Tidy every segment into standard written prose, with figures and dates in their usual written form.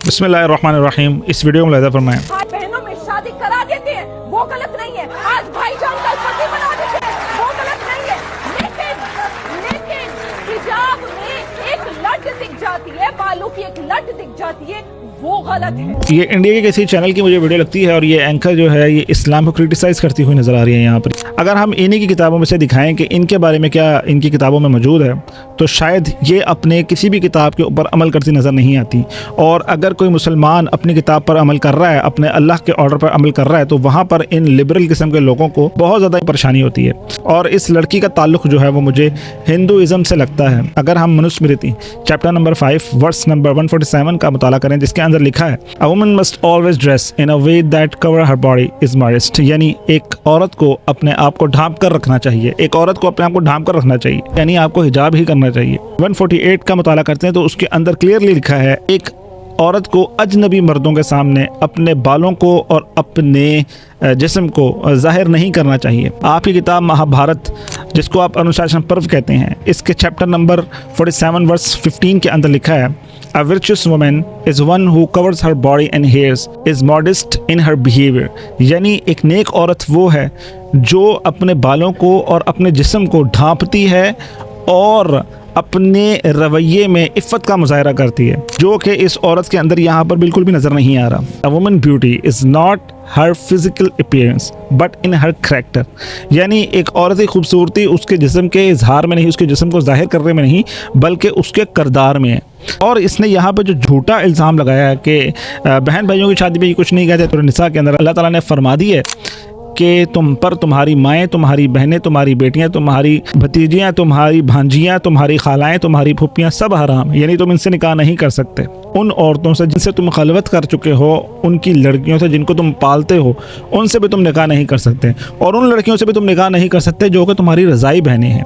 बिस्मिल्लाहिर्रहमानिर्रहीम। इस वीडियो में लहज़ा फरमाएं। बहनों में शादी करा देते हैं वो गलत नहीं है, आज भाईजान का पति बना देते हैं वो गलत नहीं है, लेकिन हिजाब में एक लट दिख जाती है, बालों की एक लट दिख जाती है, वो गलत है। ये इंडिया के किसी चैनल की मुझे वीडियो लगती है और ये एंकर जो है ये इस्लाम को क्रिटिसाइज़ करती हुई नज़र आ रही है यहाँ पर। अगर हम इन्हीं की किताबों में से दिखाएं कि इनके बारे में क्या इनकी किताबों में मौजूद है तो शायद ये अपने किसी भी किताब के ऊपर अमल करती नज़र नहीं आती। और अगर कोई मुसलमान अपनी किताब पर अमल कर रहा है, अपने अल्लाह के ऑर्डर पर अमल कर रहा है, तो वहाँ पर इन लिबरल किस्म के लोगों को बहुत ज़्यादा परेशानी होती है। और इस लड़की का ताल्लुक़ जो है वो मुझे हिंदुइज़म से लगता है। अगर हम Manusmriti chapter number 5 verse number 147 का मुताला करें, जिसके अंदर लिखा है a woman must always dress in a way that cover her body is modest, यानी एक औरत को अपने आप को ढांप कर रखना चाहिए, एक औरत को अपने आप को ढांप कर रखना चाहिए, यानी आपको हिजाब ही करना चाहिए। 148 का मुताला करते हैं तो उसके अंदर क्लियरली लिखा है एक औरत को अजनबी मर्दों के सामने अपने बालों को और अपने जिस्म को जाहिर नहीं करना चाहिए। आपकी किताब महाभारत, जिसको आप अनुशासन पर्व कहते हैं, इसके चैप्टर नंबर 47 वर्स 15 के अंदर लिखा है A virtuous woman is one who covers her body and hairs, is modest in her behavior, यानी एक नेक औरत वो है जो अपने बालों को और अपने जिस्म को ढांपती है और अपने रवैये में इफ़्फ़त का मुज़ाहरा करती है, जो कि इस औरत के अंदर यहाँ पर बिल्कुल भी नज़र नहीं आ रहा। A woman beauty is not her physical appearance but in her character, यानी एक औरत की खूबसूरती उसके जिस्म के इजहार में नहीं, उसके जिस्म को ज़ाहिर करने में नहीं, बल्कि उसके किरदार में है। और इसने यहाँ पर जो झूठा इल्ज़ाम लगाया है कि बहन भाइयों की शादी में कुछ नहीं कहते, तो निसा के अंदर अल्लाह ताला ने फरमा दी है कि तुम पर तुम्हारी माएँ, तुम्हारी बहनें, तुम्हारी बेटियां, तुम्हारी भतीजियां, तुम्हारी भांजियां, तुम्हारी खालाएं, तुम्हारी फूफियां सब हराम, यानी तुम इनसे निकाह नहीं कर सकते। उन औरतों से जिनसे तुम खलवत कर चुके हो, उनकी लड़कियों से जिनको तुम पालते हो, उनसे भी तुम निकाह नहीं कर सकते, और उन लड़कियों से भी तुम निकाह नहीं कर सकते जो कि तुम्हारी रज़ाई बहनें हैं।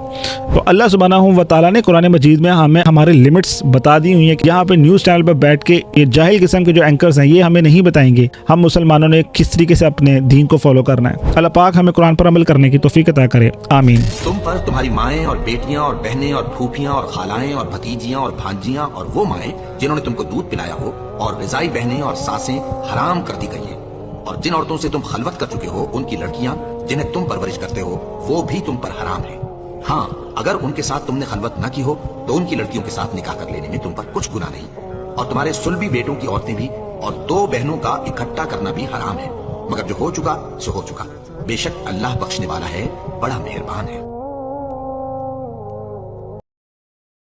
तो अल्लाह सुब्हानहू व तआला ने कुरान मजीद में हमें हमारे लिमिट्स बता दी हुई हैं कि यहाँ पर न्यूज़ चैनल पर बैठ के ये जाहिल किस्म के जो एंकर्स हैं ये हमें नहीं बताएंगे हम मुसलमानों ने किस तरीके से अपने दीन को फॉलो करना है। अल्लाह पाक हमें कुरान पर अमल करने की तौफीक अता करे, आमीन। तुम पर तुम्हारी माएँ और बेटियां और बहनें और फूफियां और खालाएं और भतीजियां और भांजियां और वो माएँ जिन्होंने तुमको दूध पिलाया हो और रज़ाई बहनें और सासें हराम कर दी गई हैं। और जिन औरतों से तुम खलवत कर चुके हो, उनकी लड़कियां जिन्हें तुम परवरिश करते हो, वो भी तुम पर हराम है। हाँ, अगर उनके साथ तुमने खलवत न की हो तो उनकी लड़कियों के साथ निकाह कर लेने में तुम पर कुछ गुनाह नहीं। और तुम्हारे सुलभी बेटों की औरतें भी और 2 बहनों का इकट्ठा करना भी हराम है, मगर जो हो चुका सो हो चुका। बेशक अल्लाह बख्शने वाला है, बड़ा मेहरबान है।